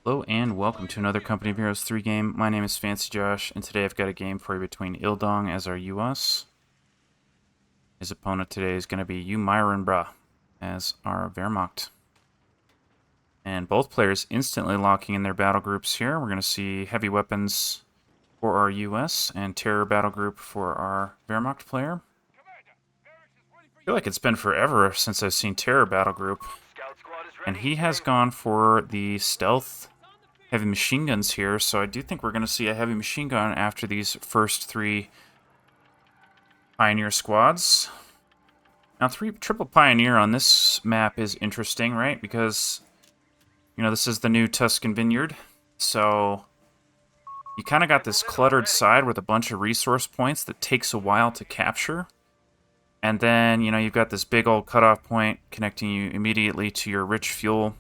Hello and welcome to another Company of Heroes 3 game. My name is Fancy Josh, and today I've got a game for you between Ildong as our US. His opponent today is going to be UMirinBrah as our Wehrmacht. And both players instantly locking in their battle groups here. We're going to see heavy weapons for our US and terror battle group for our Wehrmacht player. I feel like it's been forever since I've seen terror battle group. And he has gone for the stealth heavy machine guns here, so I do think we're going to see a heavy machine gun after these first three Pioneer squads. Now, triple Pioneer on this map is interesting, right? Because, you know, this is the new Tuscan Vineyard, so you kind of got this cluttered side with a bunch of resource points that takes a while to capture. And then, you know, you've got this big old cutoff point connecting you immediately to your rich fuel.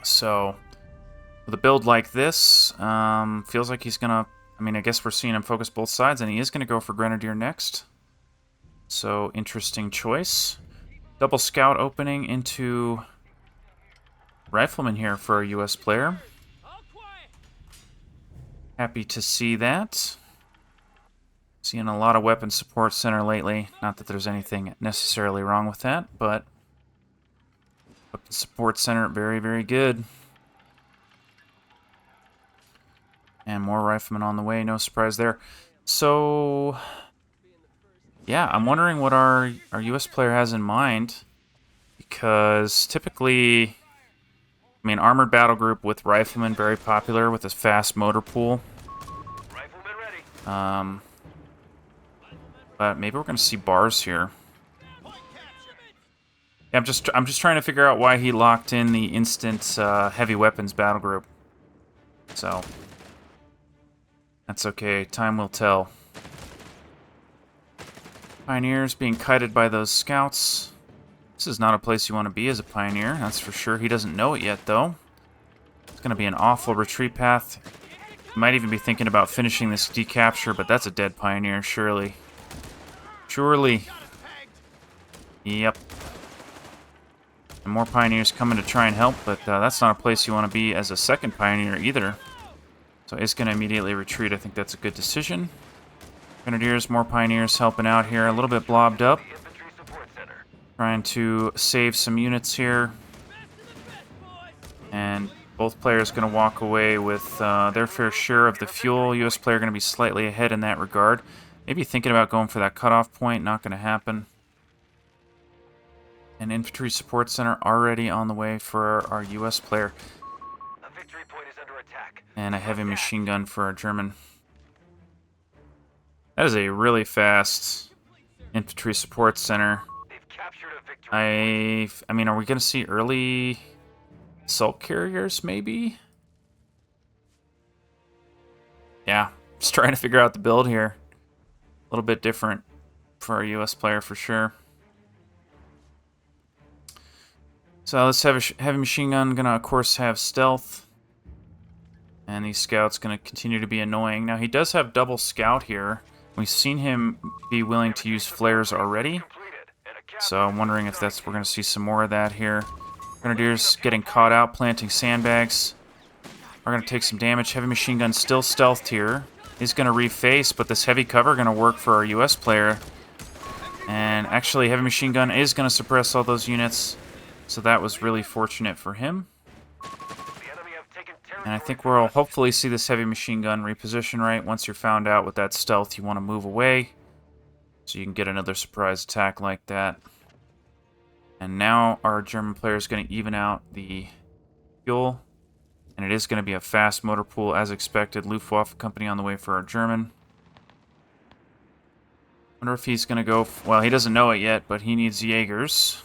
So with a build like this, feels like he's gonna, I guess we're seeing him focus both sides, and he is gonna go for Grenadier next. So, interesting choice. Double scout opening into Rifleman here for a US player. Happy to see that. Seeing a lot of weapon support center lately. Not that there's anything necessarily wrong with that, but weapon support center, very, very good. And more riflemen on the way, no surprise there. So, yeah, I'm wondering what our US player has in mind. Because typically, armored battle group with riflemen, very popular with a fast motor pool. But maybe we're going to see bars here. Yeah, I'm just trying to figure out why he locked in the instant heavy weapons battle group. So that's okay. Time will tell. Pioneers being kited by those scouts. This is not a place you want to be as a pioneer, that's for sure. He doesn't know it yet, though. It's going to be an awful retreat path. He might even be thinking about finishing this decapture, but that's a dead pioneer, surely. Surely. Yep. And more pioneers coming to try and help, but that's not a place you want to be as a second pioneer either. So it's going to immediately retreat. I think that's a good decision. Grenadiers, more pioneers helping out here. A little bit blobbed up. Trying to save some units here. And both players going to walk away with their fair share of the fuel. US player going to be slightly ahead in that regard. Maybe thinking about going for that cutoff point. Not going to happen. An infantry support center already on the way for our US player. A victory point is under attack. And a heavy machine gun for our German. That is a really fast infantry support center. They've captured a victory point. Are we going to see early assault carriers, maybe? Yeah, just trying to figure out the build here. A little bit different for our US player for sure. So let's have a heavy machine gun. Gonna, of course, have stealth. And these scouts gonna continue to be annoying. Now, he does have double scout here. We've seen him be willing to use flares already. So I'm wondering if we're gonna see some more of that here. Grenadiers getting caught out, planting sandbags. Are gonna take some damage. Heavy machine gun still stealthed here. He's gonna reface, but this heavy cover gonna work for our US player. And actually, heavy machine gun is gonna suppress all those units. So that was really fortunate for him. And I think we'll hopefully see this heavy machine gun reposition right. Once you're found out with that stealth, you want to move away. So you can get another surprise attack like that. And now our German player is going to even out the fuel. And it is going to be a fast motor pool as expected. Luftwaffe company on the way for our German. Wonder if he's going to go... Well, he doesn't know it yet, but he needs Jaegers.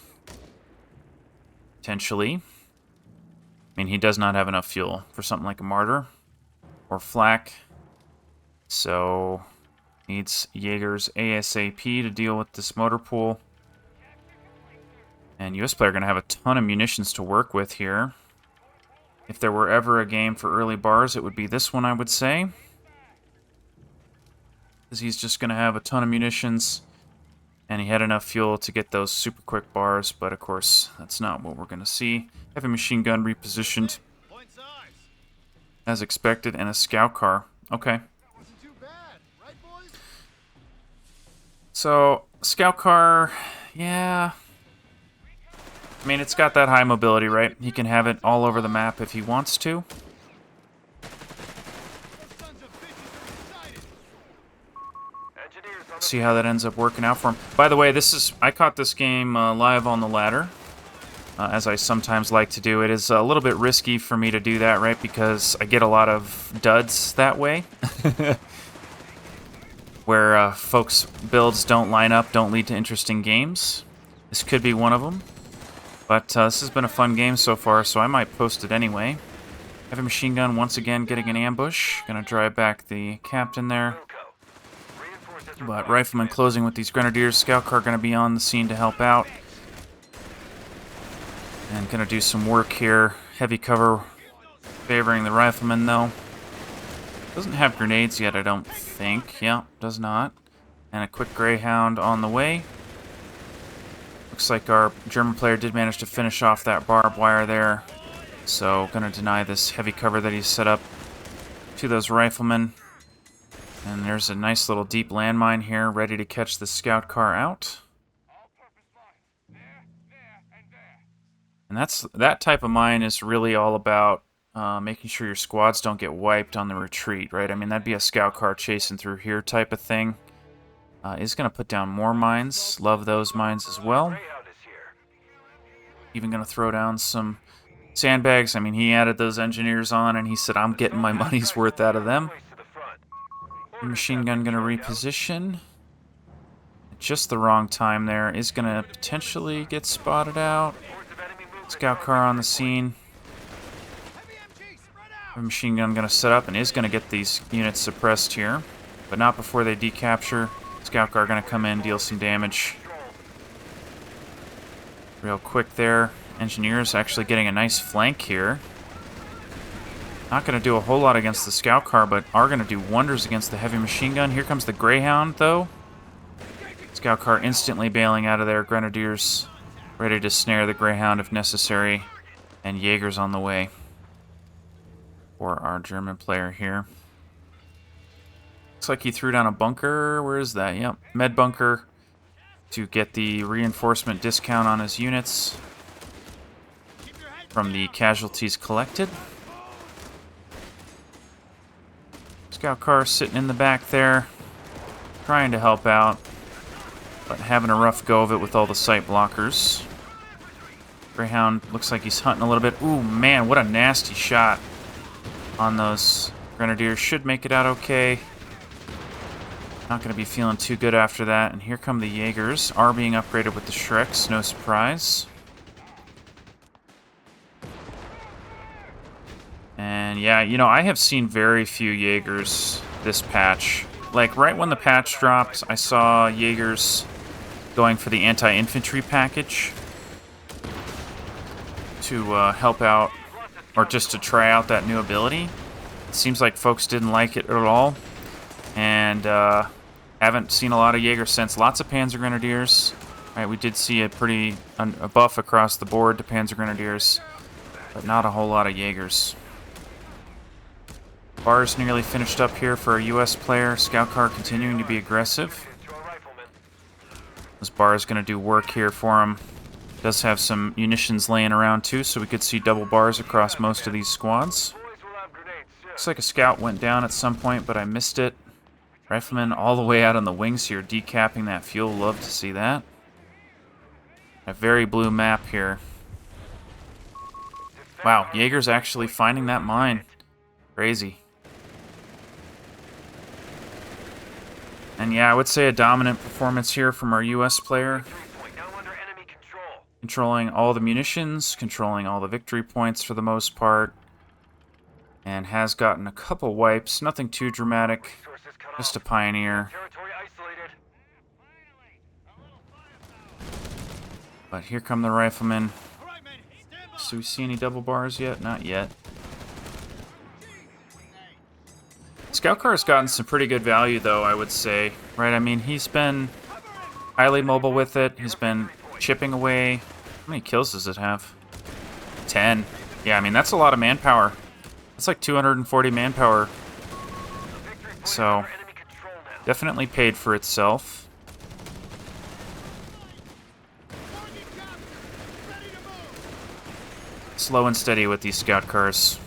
Potentially. He does not have enough fuel for something like a Martyr or Flak. So, needs Jaegers ASAP to deal with this motor pool. And US player going to have a ton of munitions to work with here. If there were ever a game for early bars, it would be this one, I would say. Because he's just going to have a ton of munitions. And he had enough fuel to get those super quick bars, but of course, that's not what we're going to see. Heavy machine gun repositioned. as expected, and a scout car. Okay. So, scout car, yeah. I mean, it's got that high mobility, right? He can have it all over the map if he wants to. See how that ends up working out for him. By the way, I caught this game live on the ladder, as I sometimes like to do. It is a little bit risky for me to do that, right? Because I get a lot of duds that way. Where folks' builds don't line up, don't lead to interesting games. This could be one of them. But this has been a fun game so far, so I might post it anyway. Heavy machine gun once again getting an ambush. Gonna drive back the captain there. But rifleman closing with these grenadiers. Scout car gonna be on the scene to help out. And gonna do some work here. Heavy cover favoring the rifleman though. Doesn't have grenades yet, I don't think. Yeah, does not. And a quick Greyhound on the way. Looks like our German player did manage to finish off that barbed wire there. So, gonna deny this heavy cover that he's set up to those riflemen. And there's a nice little deep landmine here, ready to catch the scout car out. And that type of mine is really all about making sure your squads don't get wiped on the retreat, right? I mean, that'd be a scout car chasing through here type of thing. Is going to put down more mines. Love those mines as well. Even going to throw down some sandbags. I mean, he added those engineers on, and he said, I'm getting my money's worth out of them. The machine gun going to reposition. At just the wrong time there. Is going to potentially get spotted out. Scout car on the scene. The machine gun going to set up and is going to get these units suppressed here. But not before they decapture. Scout car going to come in, deal some damage. Real quick there. Engineers actually getting a nice flank here. Not going to do a whole lot against the scout car, but are going to do wonders against the heavy machine gun. Here comes the Greyhound, though. Scout car instantly bailing out of there. Grenadiers ready to snare the Greyhound if necessary. And Jaegers on the way for our German player here. Looks like he threw down a bunker. Where is that? Yep, med bunker to get the reinforcement discount on his units from the casualties collected. Scout car sitting in the back there, trying to help out, but having a rough go of it with all the sight blockers. Greyhound looks like he's hunting a little bit. Ooh, man, what a nasty shot on those Grenadiers. Should make it out okay. Not going to be feeling too good after that. And here come the Jaegers. Are being upgraded with the Shreks, no surprise. And yeah, you know, I have seen very few Jaegers this patch. Like, right when the patch dropped, I saw Jaegers going for the anti-infantry package to help out, or just to try out that new ability. It seems like folks didn't like it at all. And haven't seen a lot of Jaeger since. Lots of Panzer Grenadiers. Right, we did see a buff across the board to Panzer Grenadiers, but not a whole lot of Jaegers. Bar's nearly finished up here for a U.S. player. Scout car continuing to be aggressive. This bar is going to do work here for him. Does have some munitions laying around too, so we could see double bars across most of these squads. Looks like a scout went down at some point, but I missed it. Rifleman all the way out on the wings here, decapping that fuel. Love to see that. A very blue map here. Wow, Jaeger's actually finding that mine. Crazy. And yeah, I would say a dominant performance here from our U.S. player. Controlling all the munitions, controlling all the victory points for the most part. And has gotten a couple wipes, nothing too dramatic. Just a pioneer. But here come the riflemen. So we see any double bars yet? Not yet. Scout car has gotten some pretty good value, though, I would say. Right, I mean, he's been highly mobile with it. He's been chipping away. How many kills does it have? 10. Yeah, I mean, that's a lot of manpower That's like 240 manpower. The victory point is So, under enemy control now. definitely paid for itself. Slow and steady with these scout cars.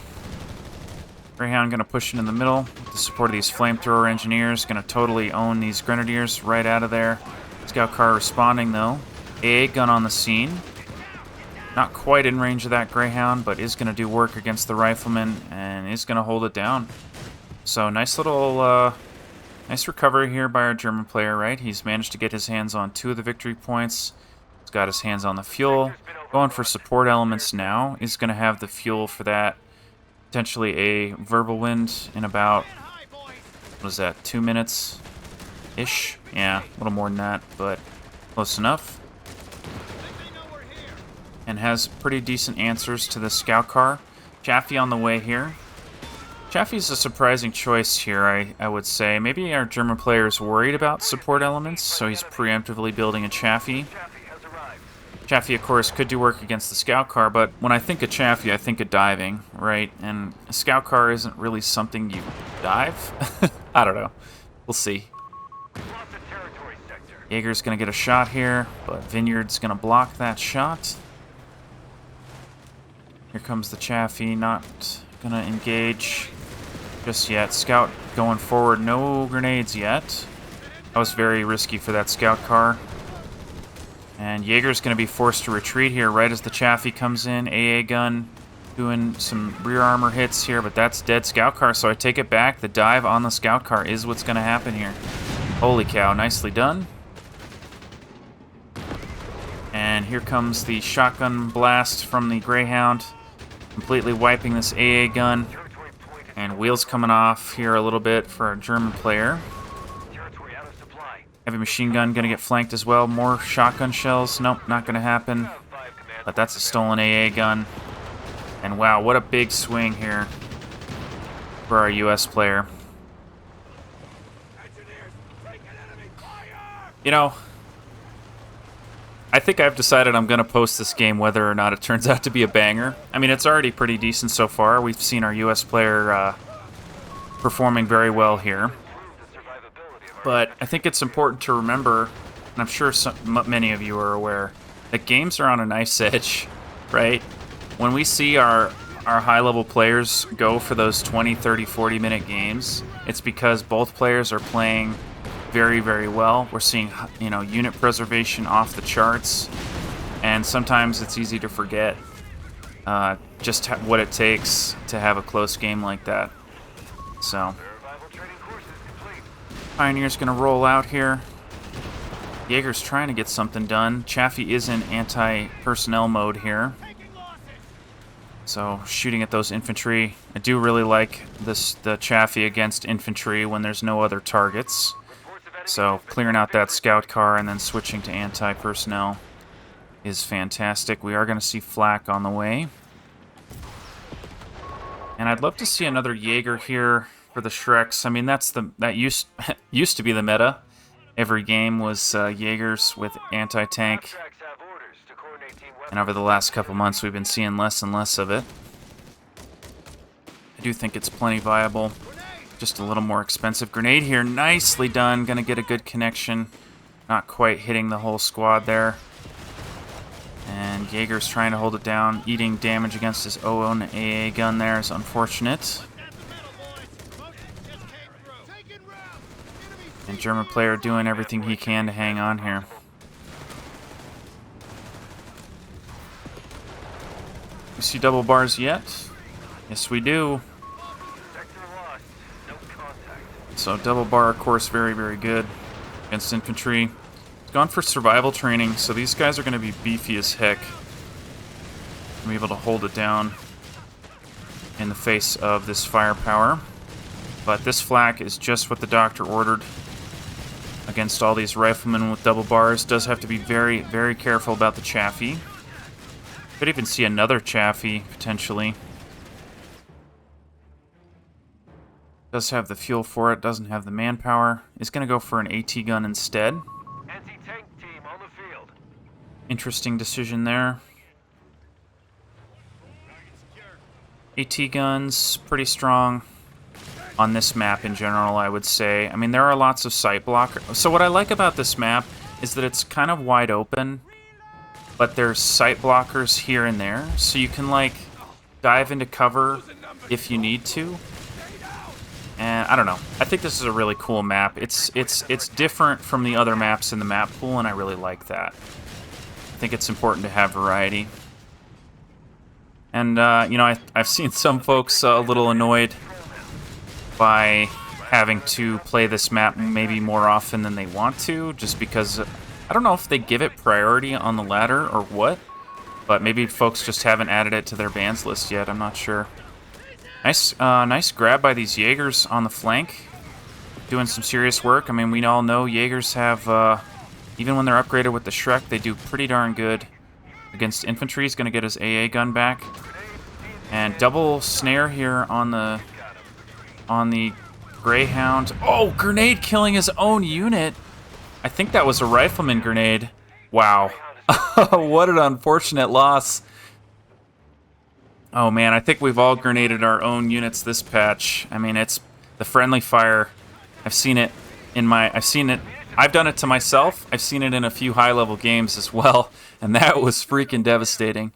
Greyhound gonna push in the middle with the support of these flamethrower engineers. Gonna totally own these grenadiers right out of there. Scout car responding though. AA gun on the scene. Not quite in range of that Greyhound, but is gonna do work against the rifleman and is gonna hold it down. So nice little, nice recovery here by our German player, right? He's managed to get his hands on 2 of the victory points. He's got his hands on the fuel. Going for support elements now. He's gonna have the fuel for that. Potentially a verbal wind in about, what was that, 2 minutes-ish? Yeah, a little more than that, but close enough. And has pretty decent answers to the scout car. Chaffee on the way here. Chaffee's a surprising choice here, I would say. Maybe our German player is worried about support elements, so he's preemptively building a Chaffee. Chaffee has arrived. Chaffee, of course, could do work against the scout car, but when I think of Chaffee, I think of diving, right? And a scout car isn't really something you dive? I don't know. We'll see. Lost the territory sector. Jaeger's going to get a shot here, but Vineyard's going to block that shot. Here comes the Chaffee, not going to engage just yet. Scout going forward, no grenades yet. That was very risky for that scout car. And Jaeger's going to be forced to retreat here right as the Chaffee comes in. AA gun doing some rear armor hits here, but that's dead scout car, so I take it back. The dive on the scout car is what's going to happen here. Holy cow, nicely done. And here comes the shotgun blast from the Greyhound, completely wiping this AA gun. Territory point is And wheels coming off here a little bit for our German player. territory out of supply. Heavy machine gun going to get flanked as well. More shotgun shells. Nope, not going to happen. 5 command. But that's a stolen AA gun. And wow, what a big swing here for our US player. You know, I think I've decided I'm going to post this game whether or not it turns out to be a banger. I mean, it's already pretty decent so far. We've seen our US player performing very well here. The survivability of our But I think it's important to remember, and I'm sure many of you are aware, that games are on a knife's edge, right? When we see our high-level players go for those 20, 30, 40-minute games, it's because both players are playing very, very well. We're seeing, you know, unit preservation off the charts, and sometimes it's easy to forget just what it takes to have a close game like that. So, survival training course is complete. Pioneer's going to roll out here. Jaeger's trying to get something done. Chaffee is in anti-personnel mode here. So, shooting at those infantry. I do really like the Chaffee against infantry when there's no other targets. Reports of enemy So, clearing out that scout car and then switching to anti-personnel is fantastic. We are going to see flak on the way. And I'd love to see another Jaeger here for the Shreks. I mean, that used to be the meta. Every game was Jaegers with anti-tank. Contracts have orders to coordinate team weapons. And over the last couple months, we've been seeing less and less of it. I do think it's plenty viable. Just a little more expensive. Grenade here, nicely done. Gonna get a good connection. Not quite hitting the whole squad there. And Jaeger's trying to hold it down. Eating damage against his own AA gun there is unfortunate. And German player doing everything he can to hang on here. We see double bars yet? Yes, we do. Sector lost. No contact. So double bar, of course, very, very good against infantry. It's gone for survival training, so these guys are going to be beefy as heck. Be able to hold it down in the face of this firepower. But this flak is just what the doctor ordered against all these riflemen with double bars. Does have to be very, very careful about the Chaffee. Could even see another Chaffee, potentially. Does have the fuel for it, doesn't have the manpower. Is going to go for an AT gun instead. Anti-tank team on the field. Interesting decision there. AT guns, pretty strong on this map in general, I would say. I mean, there are lots of sight blockers. So what I like about this map is that it's kind of wide open, but there's sight blockers here and there, so you can, like, dive into cover if you need to. And I don't know. I think this is a really cool map. It's different from the other maps in the map pool, and I really like that. I think it's important to have variety. And, you know, I've seen some folks a little annoyed by having to play this map maybe more often than they want to, just because I don't know if they give it priority on the ladder or what, but maybe folks just haven't added it to their bans list yet. I'm not sure. Nice grab by these Jaegers on the flank, doing some serious work. I mean, we all know Jaegers have, even when they're upgraded with the Shrek, they do pretty darn good against infantry. He's going to get his AA gun back. And double snare here on the Greyhound. Oh, grenade killing his own unit. I think that was a rifleman grenade. Wow. What an unfortunate loss. Oh man, I think we've all grenaded our own units this patch. I mean, it's the friendly fire. I've seen it. I've done it to myself. I've seen it in a few high-level games as well, and that was freaking devastating.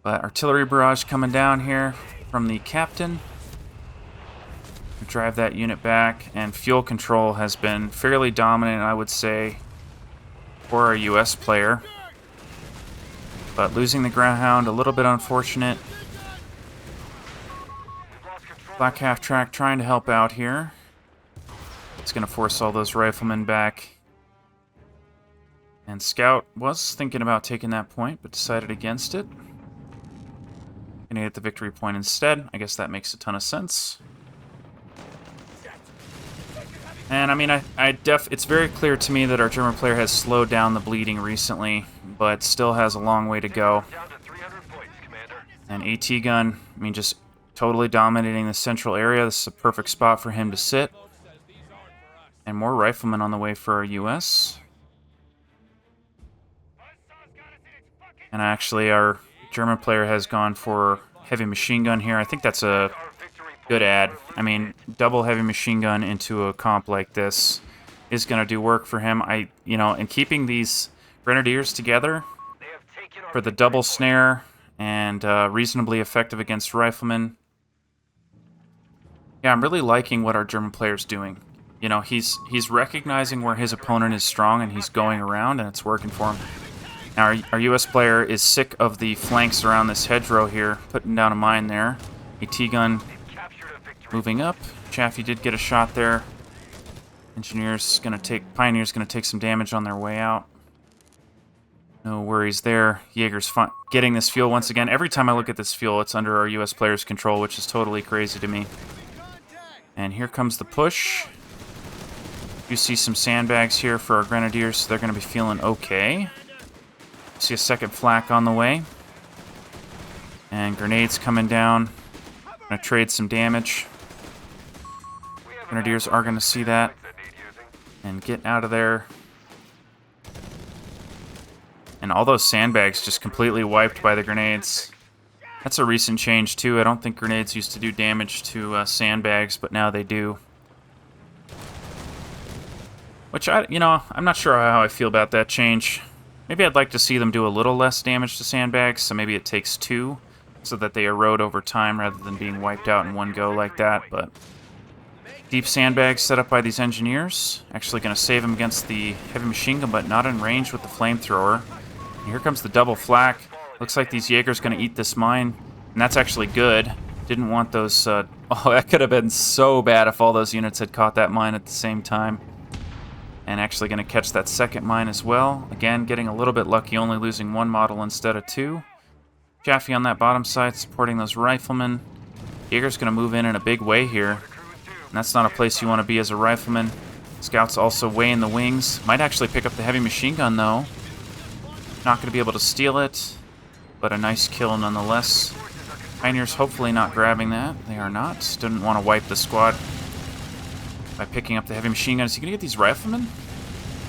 But artillery barrage coming down here from the captain. Drive that unit back, and fuel control has been fairly dominant, I would say, for our US player. But losing the Greyhound, a little bit unfortunate. Black half-track trying to help out here. It's going to force all those riflemen back. And Scout was thinking about taking that point, but decided against it. Going to hit the victory point instead. I guess that makes a ton of sense. And I mean, it's very clear to me that our German player has slowed down the bleeding recently, but still has a long way to go. And AT gun, I mean, just totally dominating the central area. This is a perfect spot for him to sit. And more riflemen on the way for our US. And actually, our German player has gone for heavy machine gun here. I think that's a good add. I mean, double heavy machine gun into a comp like this is going to do work for him. And keeping these grenadiers together for the double snare and reasonably effective against riflemen. Yeah, I'm really liking what our German player's doing. You know, he's recognizing where his opponent is strong, and he's going around, and it's working for him. Now, our US player is sick of the flanks around this hedgerow here, putting down a mine there. AT gun moving up. Chaffee did get a shot there. Pioneer's gonna take some damage on their way out. No worries there. Jaeger's getting this fuel once again. Every time I look at this fuel, it's under our US player's control, which is totally crazy to me. And here comes the push. You see some sandbags here for our grenadiers, so they're gonna be feeling okay. See a second flak on the way. And grenades coming down. Gonna trade some damage. Grenadiers are gonna see that and get out of there. And all those sandbags just completely wiped by the grenades. That's a recent change too. I don't think grenades used to do damage to sandbags, but now they do. Which I'm not sure how I feel about that change. Maybe I'd like to see them do a little less damage to sandbags, so maybe it takes 2, so that they erode over time rather than being wiped out in one go like that. But deep sandbags set up by these engineers. Actually going to save them against the heavy machine gun, but not in range with the flamethrower. And here comes the double flak. Looks like these Jaegers going to eat this mine, and that's actually good. Didn't want those... oh, that could have been so bad if all those units had caught that mine at the same time. And actually going to catch that second mine as well. Again, getting a little bit lucky, only losing 1 model instead of 2. Chaffee on that bottom side, supporting those riflemen. Jaeger's going to move in a big way here. And that's not a place you want to be as a rifleman. Scout's also way in the wings. Might actually pick up the heavy machine gun, though. Not going to be able to steal it, but a nice kill nonetheless. Pioneers hopefully not grabbing that. They are not. Didn't want to wipe the squad by picking up the heavy machine gun. Is he going to get these riflemen?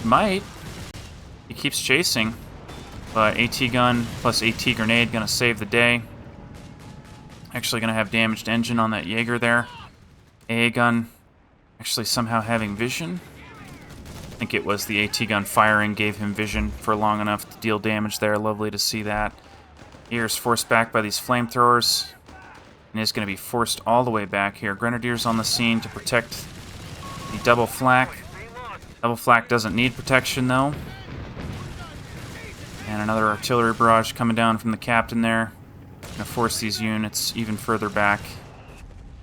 Might. He keeps chasing. But AT gun plus AT grenade going to save the day. Actually going to have damaged engine on that Jaeger there. AA gun actually somehow having vision. I think it was the AT gun firing gave him vision for long enough to deal damage there. Lovely to see that. Jaeger's forced back by these flamethrowers. And is going to be forced all the way back here. Grenadiers on the scene to protect the double flak. Double flak doesn't need protection though. And another artillery barrage coming down from the captain there. Gonna force these units even further back.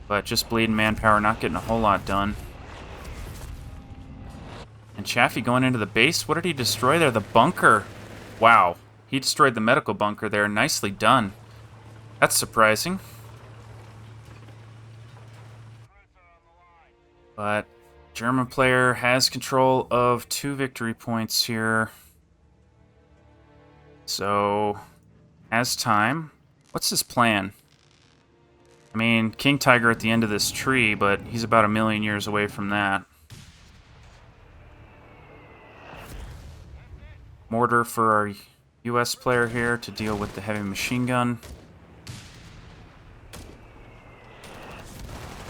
But just bleeding manpower, not getting a whole lot done. And Chaffee going into the base. What did he destroy there? The bunker. Wow. He destroyed the medical bunker there. Nicely done. That's surprising. But German player has control of 2 victory points here. So, has time. What's his plan? I mean, King Tiger at the end of this tree, but he's about 1,000,000 years away from that. Mortar for our US player here to deal with the heavy machine gun.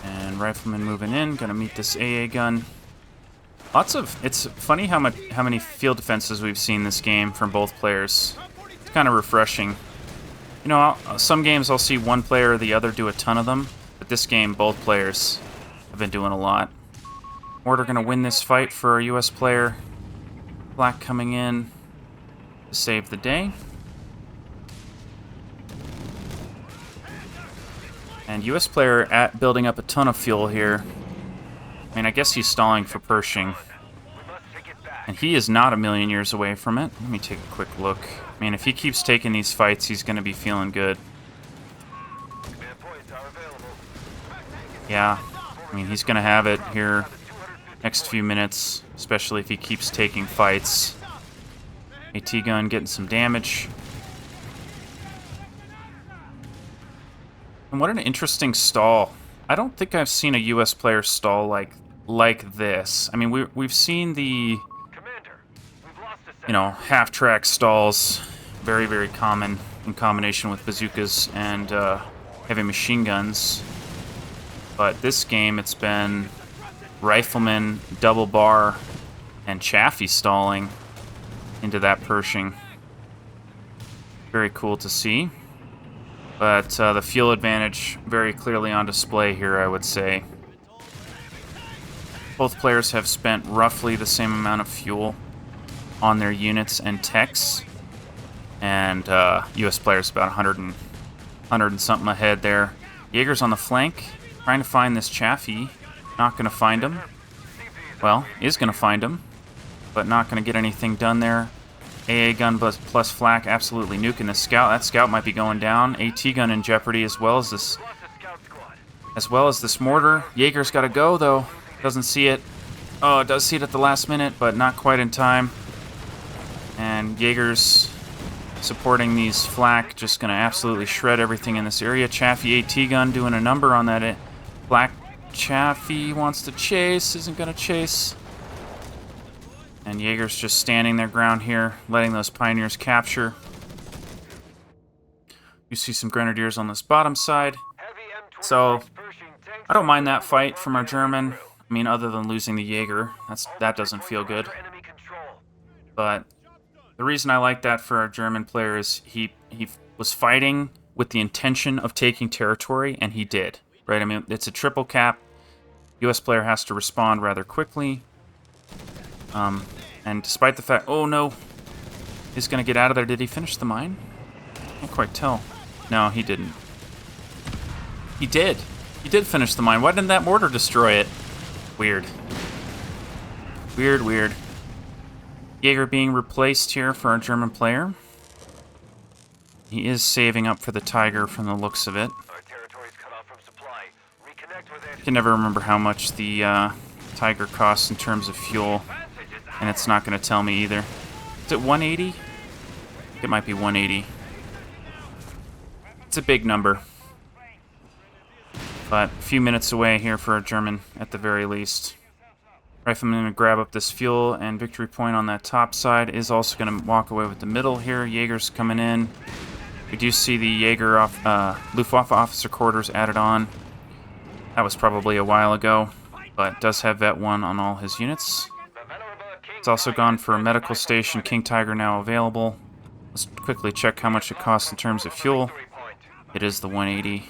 And rifleman moving in, gonna meet this AA gun. It's funny how many field defenses we've seen this game from both players. It's kind of refreshing. You know, some games I'll see one player or the other do a ton of them, but this game both players have been doing a lot. Mortar gonna win this fight for our US player. Black coming in to save the day. And US player building up a ton of fuel here. I mean, I guess he's stalling for Pershing. And he is not 1,000,000 years away from it. Let me take a quick look. I mean, if he keeps taking these fights, he's going to be feeling good. Yeah, I mean, he's going to have it here next few minutes, especially if he keeps taking fights. AT gun getting some damage. And what an interesting stall. I don't think I've seen a US player stall like this. I mean, we've seen the, you know, half-track stalls, very, very common in combination with bazookas and heavy machine guns. But this game, it's been rifleman, double bar, and Chaffee stalling into that Pershing. Very cool to see. But the fuel advantage very clearly on display here, I would say. Both players have spent roughly the same amount of fuel on their units and techs. And US players about 100 and something ahead there. Jaeger's on the flank, trying to find this Chaffee. Not going to find him. Well, is going to find him, but not going to get anything done there. AA gun plus flak absolutely nuking the scout. That scout might be going down. AT gun in jeopardy as well as this mortar. Jaeger's got to go though. Doesn't see it. Oh, it does see it at the last minute, but not quite in time. And Jaeger's supporting these flak, just going to absolutely shred everything in this area. Chaffee AT gun doing a number on that. Black Chaffee wants to chase, isn't going to chase. And Jaeger's just standing their ground here, letting those pioneers capture. You see some grenadiers on this bottom side. So, I don't mind that fight from our German. I mean, other than losing the Jaeger, that doesn't feel good. But the reason I like that for our German player is he was fighting with the intention of taking territory, and he did. Right? I mean, it's a triple cap. US player has to respond rather quickly. And despite the fact... Oh, no. He's going to get out of there. Did he finish the mine? Can't quite tell. No, he didn't. He did. He did finish the mine. Why didn't that mortar destroy it? Weird. Weird, weird. Jaeger being replaced here for our German player. He is saving up for the Tiger from the looks of it. I can never remember how much the Tiger costs in terms of fuel. And it's not going to tell me either. Is it 180? I think it might be 180. It's a big number. But a few minutes away here for a German at the very least. Rifleman going to grab up this fuel, and victory point on that top side is also going to walk away with the middle here. Jaeger's coming in. We do see the Jaeger Luftwaffe officer quarters added on. That was probably a while ago, but does have Vet 1 on all his units. It's also gone for a medical station. King Tiger now available. Let's quickly check how much it costs in terms of fuel. It is the 180.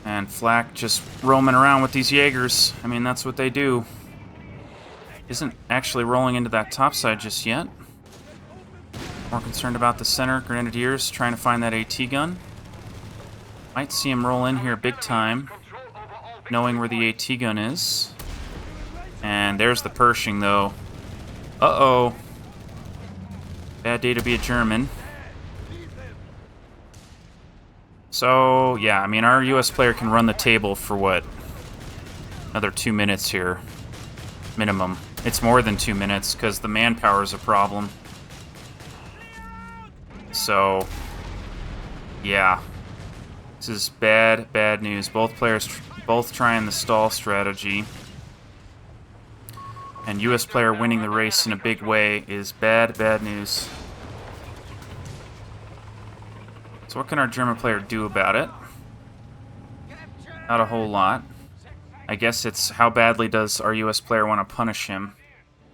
And Flak just roaming around with these Jaegers. I mean, that's what they do. Isn't actually rolling into that top side just yet. More concerned about the center. Grenadiers trying to find that AT gun. Might see him roll in here big time, knowing where the AT gun is. And there's the Pershing, though. Uh-oh. Bad day to be a German. So, yeah, I mean, our US player can run the table for, what, another 2 minutes here. Minimum. It's more than 2 minutes, because the manpower is a problem. So, yeah. This is bad, bad news. Both players both trying the stall strategy. And US player winning the race in a big way is bad, bad news. So what can our German player do about it? Not a whole lot. I guess it's how badly does our US player want to punish him.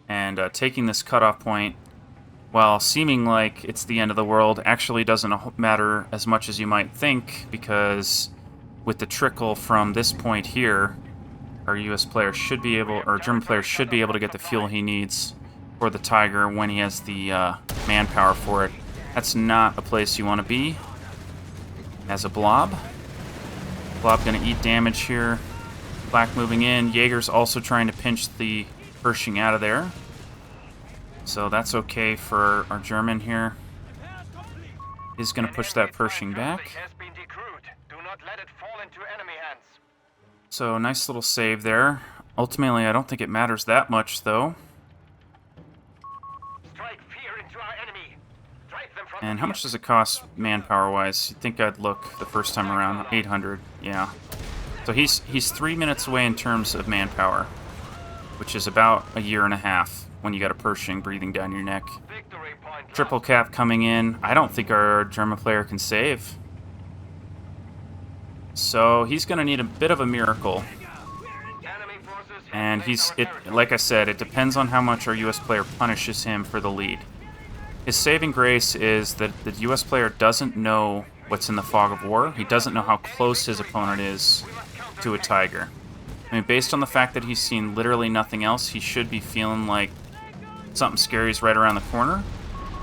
And taking this cutoff point, while seeming like it's the end of the world, actually doesn't matter as much as you might think, because with the trickle from this point here, our US player should be able, or German player should be able to get the fuel he needs for the Tiger when he has the manpower for it. That's not a place you want to be. As a blob. Blob gonna eat damage here. Black moving in. Jaeger's also trying to pinch the Pershing out of there. So that's okay for our German here. He's gonna push that Pershing back. So nice little save there. Ultimately, I don't think it matters that much, though. And how much does it cost manpower-wise? You'd think I'd look the first time around. 800, yeah. So he's 3 minutes away in terms of manpower, which is about a year and a half when you got a Pershing breathing down your neck. Triple cap coming in. I don't think our German player can save. So he's going to need a bit of a miracle. And like I said, it depends on how much our US player punishes him for the lead. His saving grace is that the US player doesn't know what's in the fog of war. He doesn't know how close his opponent is to a Tiger. I mean, based on the fact that he's seen literally nothing else, he should be feeling like something scary is right around the corner.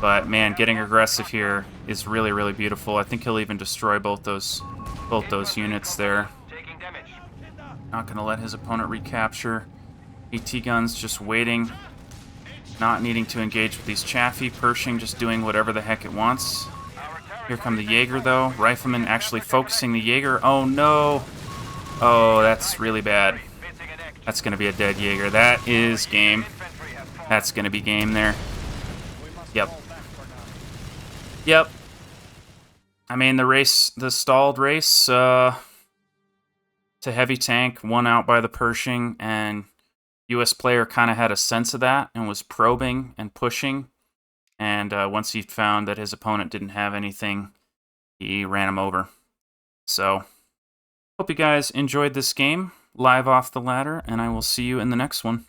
But man, getting aggressive here is really, really beautiful. I think he'll even destroy both those units there. Not gonna let his opponent recapture. AT guns just waiting. Not needing to engage with these Chaffee. Pershing just doing whatever the heck it wants. Here come the Jaeger, though. Rifleman actually focusing the Jaeger. Oh, no. Oh, that's really bad. That's going to be a dead Jaeger. That is game. That's going to be game there. Yep. Yep. I mean, the stalled race to heavy tank, won out by the Pershing, and US player kind of had a sense of that and was probing and pushing. And once he found that his opponent didn't have anything, he ran him over. So, hope you guys enjoyed this game, live off the ladder, and I will see you in the next one.